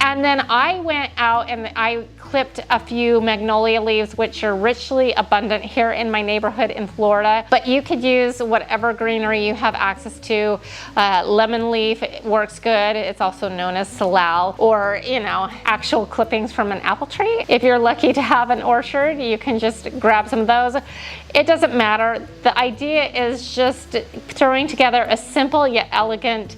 And then I went out and I clipped a few magnolia leaves, which are richly abundant here in my neighborhood in Florida, but you could use whatever greenery you have access to. Lemon leaf works good. It's also known as salal, or actual clippings from an apple tree. If you're lucky to have an orchard, you can just grab some of those. It doesn't matter. The idea is just throwing together a simple yet elegant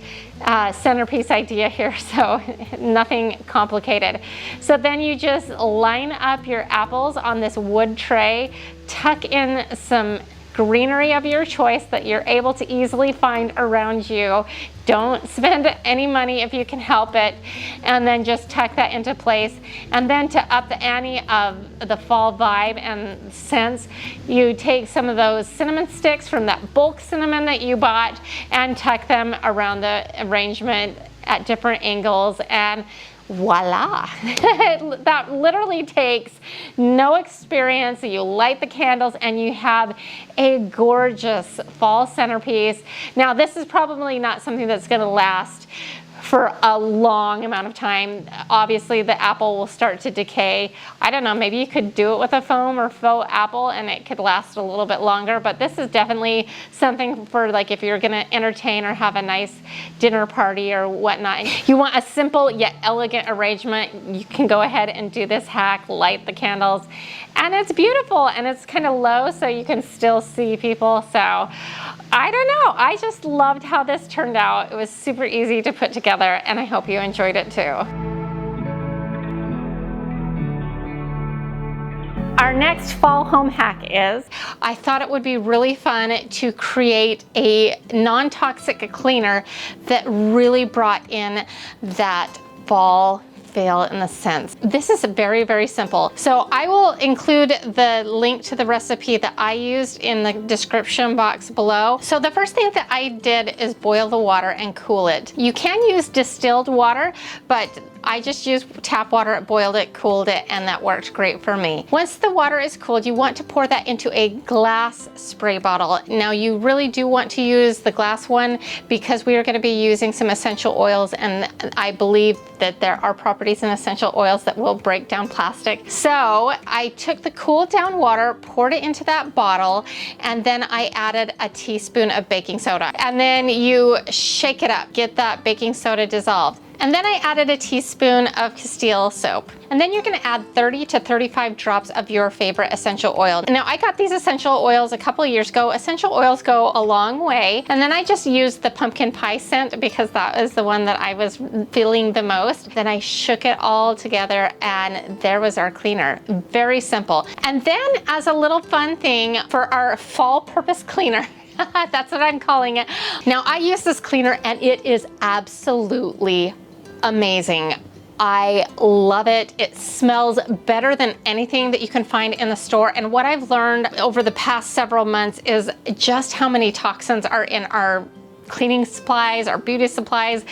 centerpiece idea here, so nothing complicated. So then you just line up your apples on this wood tray, tuck in some greenery of your choice that you're able to easily find around you. Don't spend any money if you can help it, and then just tuck that into place. And then to up the ante of the fall vibe and scents, you take some of those cinnamon sticks from that bulk cinnamon that you bought and tuck them around the arrangement at different angles, and voila. That literally takes no experience. You light the candles and you have a gorgeous fall centerpiece. Now this is probably not something that's going to last for a long amount of time. Obviously the apple will start to decay. I don't know, maybe you could do it with a foam or faux apple and it could last a little bit longer, but this is definitely something for like if you're gonna entertain or have a nice dinner party or whatnot. You want a simple yet elegant arrangement, you can go ahead and do this hack, light the candles, and it's beautiful and it's kind of low so you can still see people. So I don't know, I just loved how this turned out. It was super easy to put together and I hope you enjoyed it too. Our next fall home hack is, I thought it would be really fun to create a non-toxic cleaner that really brought in that fall feel in the scents. This is very, very simple. So I will include the link to the recipe that I used in the description box below. So the first thing that I did is boil the water and cool it. You can use distilled water, but I just used tap water, boiled it, cooled it, and that worked great for me. Once the water is cooled, you want to pour that into a glass spray bottle. Now you really do want to use the glass one because we are going to be using some essential oils, and I believe that there are properties in essential oils that will break down plastic. So I took the cooled down water, poured it into that bottle, and then I added a teaspoon of baking soda. And then you shake it up, get that baking soda dissolved. And then I added a teaspoon of Castile soap. And then you're gonna add 30 to 35 drops of your favorite essential oil. Now I got these essential oils a couple of years ago. Essential oils go a long way. And then I just used the pumpkin pie scent because that was the one that I was feeling the most. Then I shook it all together and there was our cleaner. Very simple. And then as a little fun thing for our fall purpose cleaner, that's what I'm calling it. Now I use this cleaner and it is absolutely amazing. I love it. It smells better than anything that you can find in the store. And what I've learned over the past several months is just how many toxins are in our cleaning supplies, our beauty supplies,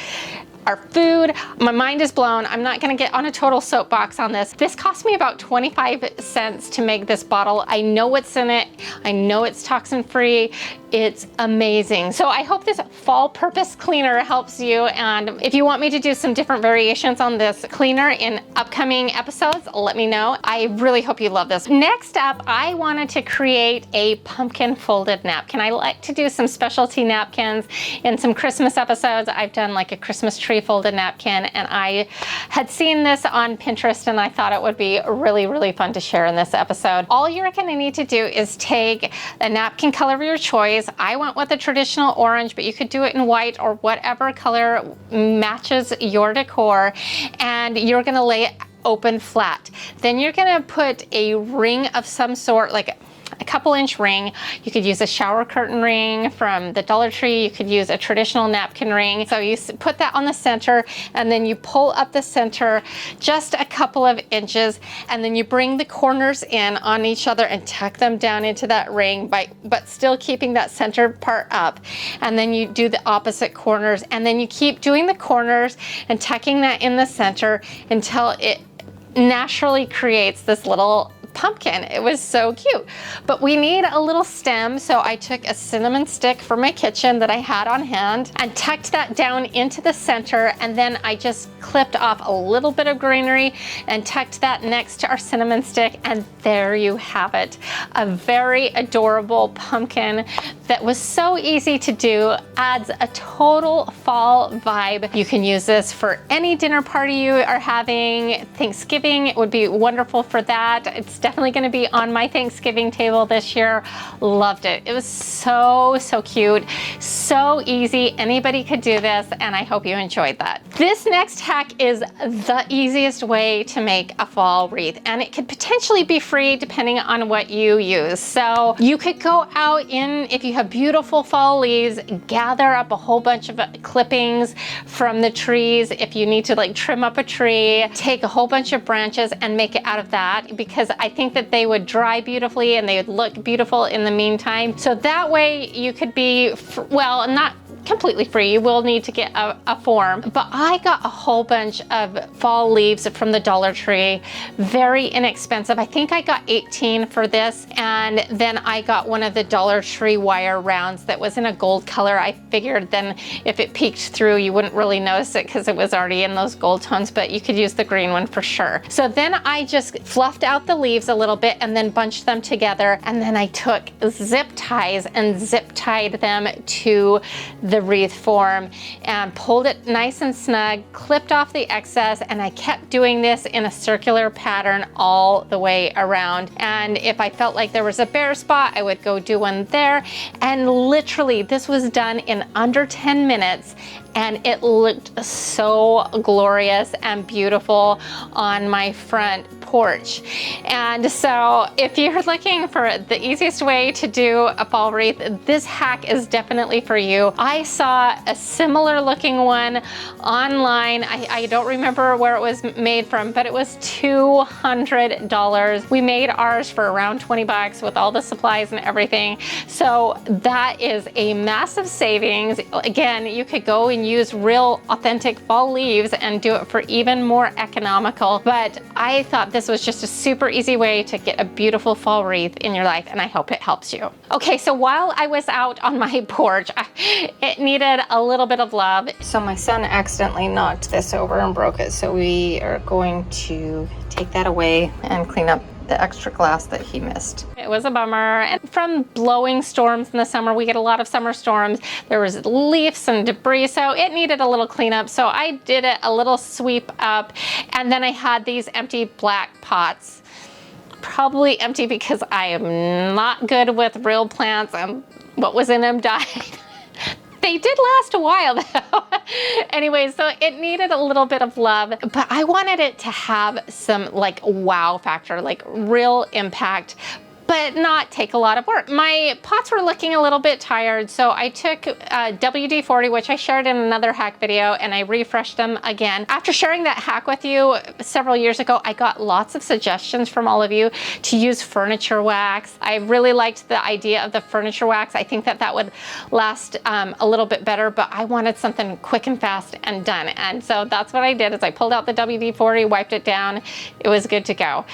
our food. My mind is blown. I'm not gonna get on a total soapbox on this. This cost me about 25 cents to make this bottle. I know what's in it. I know it's toxin free. It's amazing. So I hope this fall purpose cleaner helps you. And if you want me to do some different variations on this cleaner in upcoming episodes, let me know. I really hope you love this. Next up, I wanted to create a pumpkin folded napkin. I like to do some specialty napkins in some Christmas episodes. I've done like a Christmas tree folded napkin, and I had seen this on Pinterest and I thought it would be really, really fun to share in this episode. All you're gonna need to do is take a napkin color of your choice. I went with a traditional orange, but you could do it in white or whatever color matches your decor, and you're gonna lay it open flat. Then you're gonna put a ring of some sort, like a couple inch ring. You could use a shower curtain ring from the Dollar Tree. You could use a traditional napkin ring. So you put that on the center and then you pull up the center just a couple of inches, and then you bring the corners in on each other and tuck them down into that ring, but still keeping that center part up. And then you do the opposite corners, and then you keep doing the corners and tucking that in the center until it naturally creates this little pumpkin. It was so cute. But we need a little stem, so I took a cinnamon stick from my kitchen that I had on hand and tucked that down into the center, and then I just clipped off a little bit of greenery and tucked that next to our cinnamon stick, and there you have it. A very adorable pumpkin that was so easy to do, adds a total fall vibe. You can use this for any dinner party you are having. Thanksgiving, it would be wonderful for that. It's definitely going to be on my Thanksgiving table this year. Loved it. It was so, so cute. So easy. Anybody could do this, and I hope you enjoyed that. This next hack is the easiest way to make a fall wreath, and it could potentially be free depending on what you use. So you could go out in, if you have beautiful fall leaves, gather up a whole bunch of clippings from the trees. If you need to like trim up a tree, take a whole bunch of branches and make it out of that, because I think that they would dry beautifully and they would look beautiful in the meantime. So that way you could be, well, not completely free. You will need to get a form, but I got a whole bunch of fall leaves from the Dollar Tree, very inexpensive. I think I got 18 for this, and then I got one of the Dollar Tree wire rounds that was in a gold color. I figured then if it peeked through, you wouldn't really notice it because it was already in those gold tones, but you could use the green one for sure. So then I just fluffed out the leaves a little bit and then bunched them together, and then I took zip ties and zip tied them to the wreath form and pulled it nice and snug, clipped off the excess, and I kept doing this in a circular pattern all the way around. And if I felt like there was a bare spot, I would go do one there. And literally this was done in under 10 minutes, and it looked so glorious and beautiful on my front porch. And so if you're looking for the easiest way to do a fall wreath, this hack is definitely for you. I saw a similar looking one online. I don't remember where it was made from, but it was $200. We made ours for around 20 bucks with all the supplies and everything. So that is a massive savings. Again, you could go and use real authentic fall leaves and do it for even more economical. But I thought this was just a super easy way to get a beautiful fall wreath in your life, and I hope it helps you. Okay, so while I was out on my porch, it needed a little bit of love. So my son accidentally knocked this over and broke it, so we are going to take that away and clean up the extra glass that he missed. It was a bummer, and from blowing storms in the summer, we get a lot of summer storms, there was leaves and debris, so it needed a little cleanup. So I did it a little sweep up, and then I had these empty black pots. Probably empty because I am not good with real plants, and what was in them died. They did last a while though. Anyway, so it needed a little bit of love, but I wanted it to have some like wow factor, like real impact, but not take a lot of work. My pots were looking a little bit tired, so I took WD-40, which I shared in another hack video, and I refreshed them again. After sharing that hack with you several years ago, I got lots of suggestions from all of you to use furniture wax. I really liked the idea of the furniture wax. I think that that would last a little bit better, but I wanted something quick and fast and done. And so that's what I did, is I pulled out the WD-40, wiped it down. It was good to go.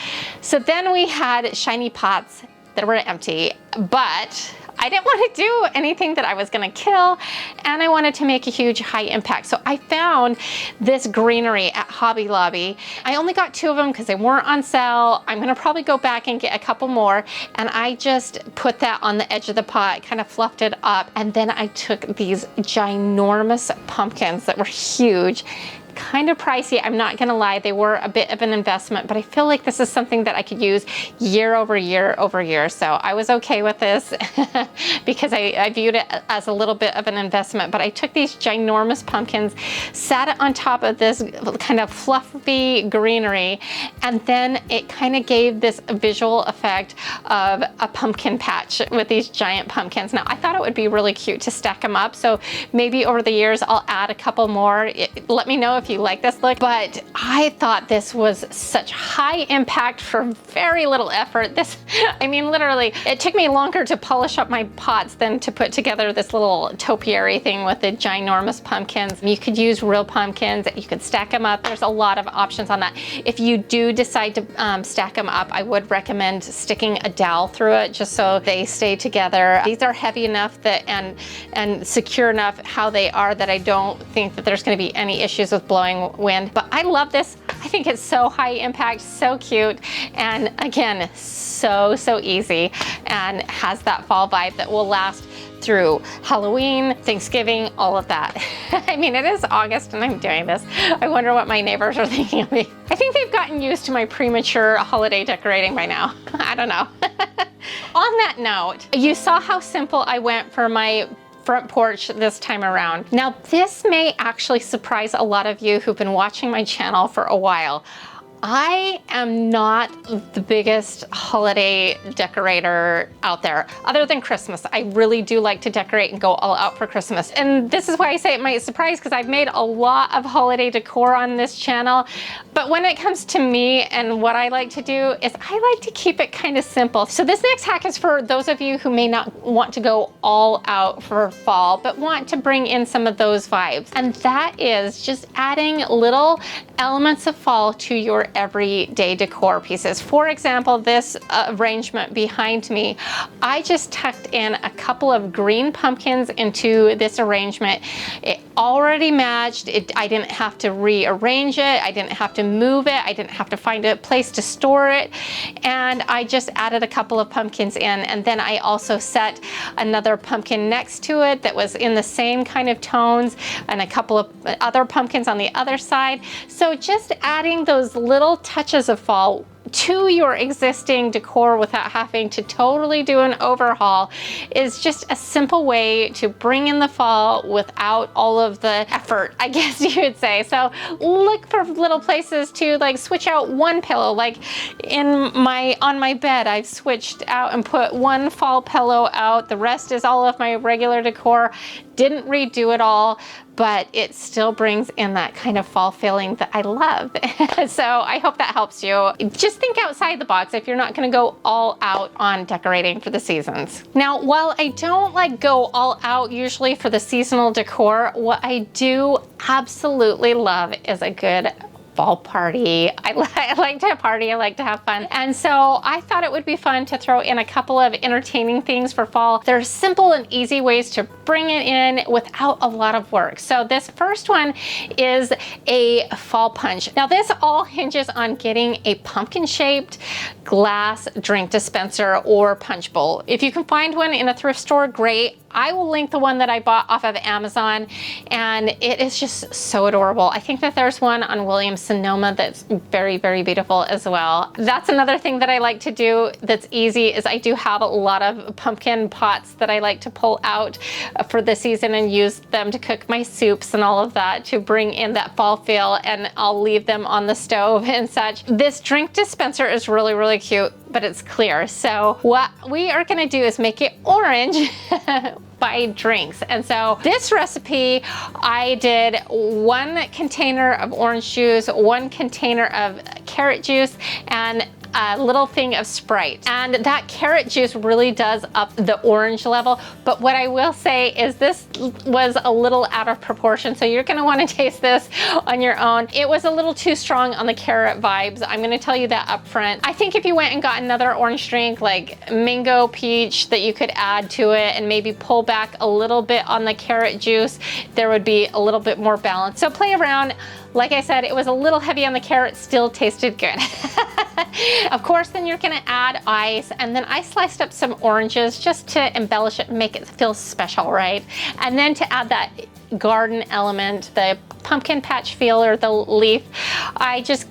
So then we had shiny pots that were empty, but I didn't want to do anything that I was going to kill, and I wanted to make a huge high impact. So I found this Greenery at Hobby Lobby. I only got 2 of them because they weren't on sale. I'm going to probably go back and get a couple more, and I just put that on the edge of the pot, kind of fluffed it up, and then I took these ginormous pumpkins that were huge. Kind of pricey, I'm not gonna lie, they were a bit of an investment, but I feel like this is something that I could use year over year over year. So I was okay with this because I viewed it as a little bit of an investment. But I took these ginormous pumpkins, sat it on top of this kind of fluffy greenery, and then it kind of gave this visual effect of a pumpkin patch with these giant pumpkins. Now I thought it would be really cute to stack them up, so maybe over the years I'll add a couple more. Let me know if you like this look, but I thought this was such high impact for very little effort. This, I mean, literally, it took me longer to polish up my pots than to put together this little topiary thing with the ginormous pumpkins. You could use real pumpkins, you could stack them up. There's a lot of options on that. If you do decide to stack them up, I would recommend sticking a dowel through it just so they stay together. These are heavy enough that and secure enough how they are that I don't think that there's going to be any issues with blowing wind. But I love this. I think it's so high impact, so cute, and again, so easy, and has that fall vibe that will last through Halloween, Thanksgiving, all of that. I mean, it is August and I'm doing this. I wonder what my neighbors are thinking of me. I think they've gotten used to my premature holiday decorating by now. I don't know. On that note, you saw how simple I went for my front porch this time around. Now, this may actually surprise a lot of you who've been watching my channel for a while. I am not the biggest holiday decorator out there, other than Christmas. I really do like to decorate and go all out for Christmas. And this is why I say it might surprise, because I've made a lot of holiday decor on this channel. But when it comes to me and what I like to do is I like to keep it kind of simple. So this next hack is for those of you who may not want to go all out for fall, but want to bring in some of those vibes. And that is just adding little elements of fall to your everyday decor pieces. For example, this arrangement behind me, I just tucked in a couple of green pumpkins into this arrangement. It already matched. I didn't have to rearrange it. I didn't have to move it. I didn't have to find a place to store it. And I just added a couple of pumpkins in, and then I also set another pumpkin next to it that was in the same kind of tones, and a couple of other pumpkins on the other side. So just adding those little touches of fall to your existing decor without having to totally do an overhaul is just a simple way to bring in the fall without all of the effort, I guess you would say. So look for little places to like switch out one pillow. Like on my bed, I've switched out and put one fall pillow out. The rest is all of my regular decor. Didn't redo it all, but it still brings in that kind of fall feeling that I love. So I hope that helps you. Just think outside the box if you're not gonna go all out on decorating for the seasons. Now, while I don't like go all out usually for the seasonal decor, what I do absolutely love is a good fall party. I like to party, I like to have fun. And so I thought it would be fun to throw in a couple of entertaining things for fall. There are simple and easy ways to bring it in without a lot of work. So this first one is a fall punch. Now this all hinges on getting a pumpkin shaped glass drink dispenser or punch bowl. If you can find one in a thrift store, great. I will link the one that I bought off of Amazon, and it is just so adorable. I think that there's one on Williams-Sonoma that's very, very beautiful as well. That's another thing that I like to do that's easy is I do have a lot of pumpkin pots that I like to pull out for the season and use them to cook my soups and all of that to bring in that fall feel, and I'll leave them on the stove and such. This drink dispenser is really, really cute, but it's clear. So what we are gonna do is make it orange by drinks. And so this recipe, I did 1 container of orange juice, 1 container of carrot juice, and a little thing of Sprite. And that carrot juice really does up the orange level. But what I will say is this was a little out of proportion. So you're gonna wanna taste this on your own. It was a little too strong on the carrot vibes. I'm gonna tell you that up front. I think if you went and got another orange drink like mango peach that you could add to it and maybe pull back a little bit on the carrot juice, there would be a little bit more balance. So play around. Like I said, it was a little heavy on the carrot, still tasted good. Of course, then you're gonna add ice, and then I sliced up some oranges just to embellish it and make it feel special, right? And then to add that garden element, the pumpkin patch feel or the leaf, I just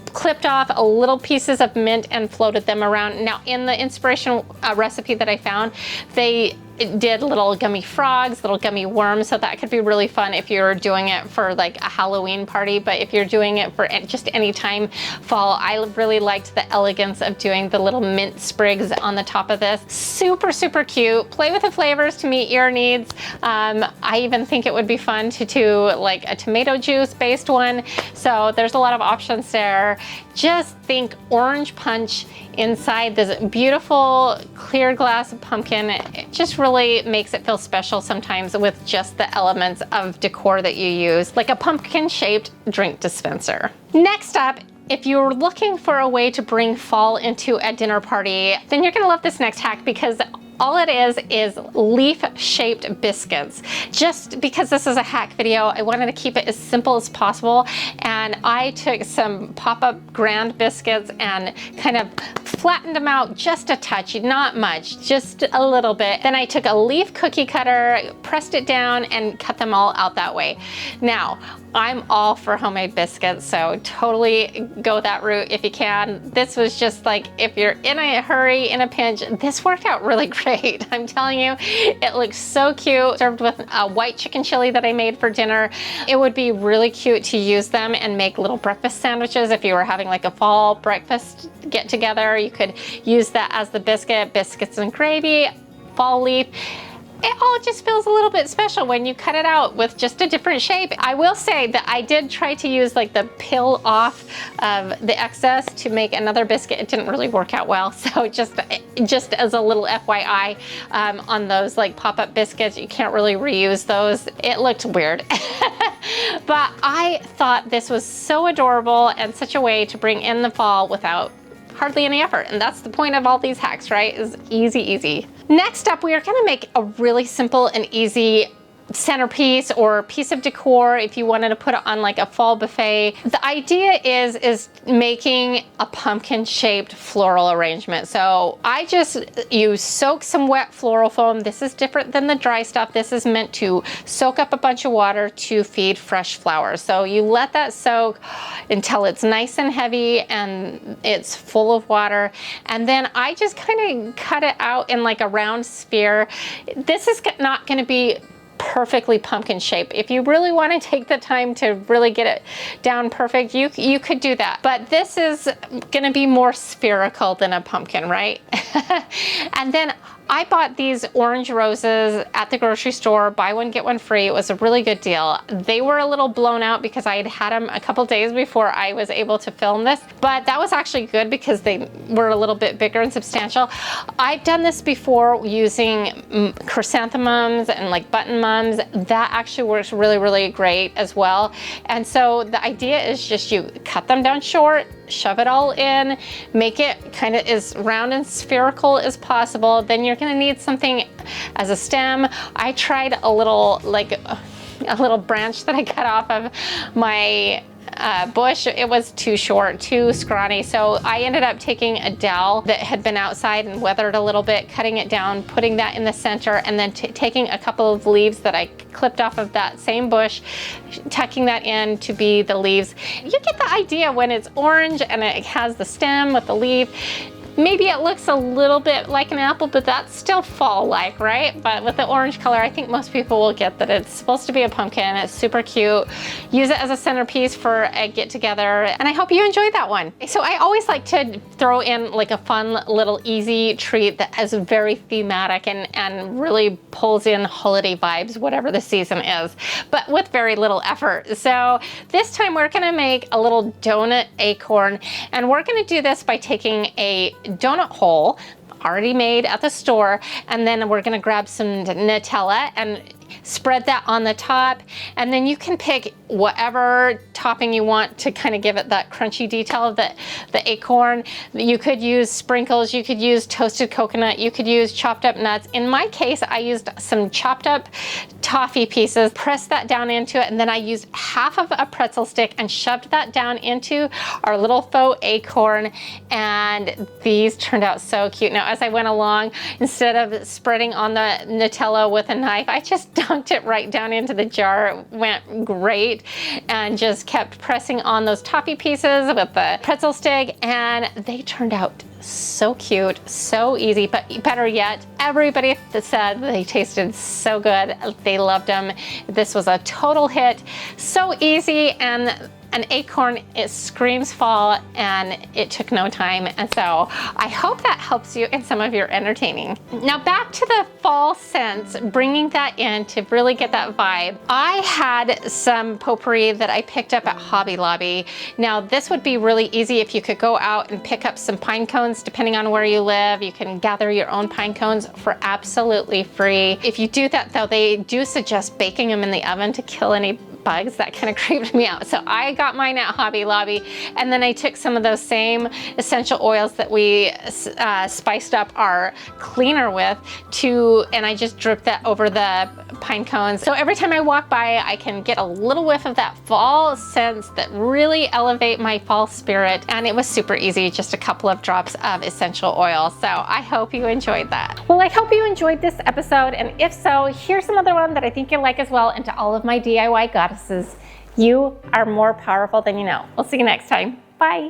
clipped off a little pieces of mint and floated them around. Now in the inspiration recipe that I found, they did little gummy frogs, little gummy worms, so that could be really fun if you're doing it for like a Halloween party. But if you're doing it for just any time fall, I really liked the elegance of doing the little mint sprigs on the top of this. Super, super cute. Play with the flavors to meet your needs. I even think it would be fun to do like a tomato juice based one. So there's a lot of options there. Just think orange punch inside this beautiful clear glass of pumpkin. It just really makes it feel special sometimes with just the elements of decor that you use, like a pumpkin shaped drink dispenser. Next up, if you're looking for a way to bring fall into a dinner party, then you're gonna love this next hack, because all it is leaf-shaped biscuits. Just because this is a hack video, I wanted to keep it as simple as possible, and I took some pop-up grand biscuits and kind of flattened them out just a touch, not much, just a little bit. Then I took a leaf cookie cutter, pressed it down, and cut them all out that way. Now, I'm all for homemade biscuits, so totally go that route if you can. This was just like, if you're in a hurry, in a pinch, this worked out really great. I'm telling you, it looks so cute. Served with a white chicken chili that I made for dinner. It would be really cute to use them and make little breakfast sandwiches. If you were having like a fall breakfast get together, you could use that as the biscuit. Biscuits and gravy, fall leaf. It all just feels a little bit special when you cut it out with just a different shape. I will say that I did try to use like the peel off of the excess to make another biscuit. It didn't really work out well. So just as a little FYI, on those like pop-up biscuits, you can't really reuse those. It looked weird. But I thought this was so adorable and such a way to bring in the fall without hardly any effort. And that's the point of all these hacks, right? Is easy, easy. Next up, we are gonna make a really simple and easy centerpiece or piece of decor if you wanted to put it on like a fall buffet. The idea is making a pumpkin shaped floral arrangement. So you soak some wet floral foam. This is different than the dry stuff. This is meant to soak up a bunch of water to feed fresh flowers. So you let that soak until it's nice and heavy and it's full of water. And then I just kind of cut it out in like a round sphere. This is not going to be perfectly pumpkin shape. If you really want to take the time to really get it down perfect, you could do that. But this is going to be more spherical than a pumpkin, right? And then I bought these orange roses at the grocery store, buy one, get one free. It was a really good deal. They were a little blown out because I had them a couple days before I was able to film this, but that was actually good because they were a little bit bigger and substantial. I've done this before using chrysanthemums and like button mums. That actually works really, really great as well. And so the idea is just you cut them down short, shove it all in, make it kind of as round and spherical as possible. Then you're gonna need something as a stem. I tried a little branch that I cut off of my bush. It was too short, too scrawny. So I ended up taking a dowel that had been outside and weathered a little bit, cutting it down, putting that in the center, and then taking a couple of leaves that I clipped off of that same bush, tucking that in to be the leaves. You get the idea when it's orange and it has the stem with the leaf. Maybe it looks a little bit like an apple, but that's still fall-like, right? But with the orange color, I think most people will get that it's supposed to be a pumpkin. It's super cute. Use it as a centerpiece for a get-together, and I hope you enjoyed that one. So I always like to throw in like a fun little easy treat that is very thematic and really pulls in holiday vibes, whatever the season is, but with very little effort. So this time we're gonna make a little donut acorn, and we're gonna do this by taking a donut hole already made at the store, and then we're gonna grab some Nutella and spread that on the top, and then you can pick whatever topping you want to kind of give it that crunchy detail of the acorn. You could use sprinkles, you could use toasted coconut, you could use chopped up nuts. In my case, I used some chopped up toffee pieces, pressed that down into it, and then I used half of a pretzel stick and shoved that down into our little faux acorn, and these turned out so cute. Now, as I went along, instead of spreading on the Nutella with a knife, I just dunked it right down into the jar. It went great, and just kept pressing on those toffee pieces with the pretzel stick, and they turned out so cute, so easy, but better yet, everybody said they tasted so good. They loved them. This was a total hit. So easy, and an acorn, it screams fall, and it took no time. And so I hope that helps you in some of your entertaining. Now back to the fall scents, bringing that in to really get that vibe. I had some potpourri that I picked up at Hobby Lobby. Now this would be really easy if you could go out and pick up some pine cones, depending on where you live. You can gather your own pine cones for absolutely free. If you do that though, they do suggest baking them in the oven to kill any bugs. That kind of creeped me out. So I got mine at Hobby Lobby, and then I took some of those same essential oils that we spiced up our cleaner with and I just dripped that over the pine cones. So every time I walk by, I can get a little whiff of that fall scents that really elevate my fall spirit. And it was super easy, just a couple of drops of essential oil. So I hope you enjoyed that. Well, I hope you enjoyed this episode, and if so, here's another one that I think you'll like as well. And to all of my DIY goddesses, You are more powerful than you know. We'll see you next time. Bye.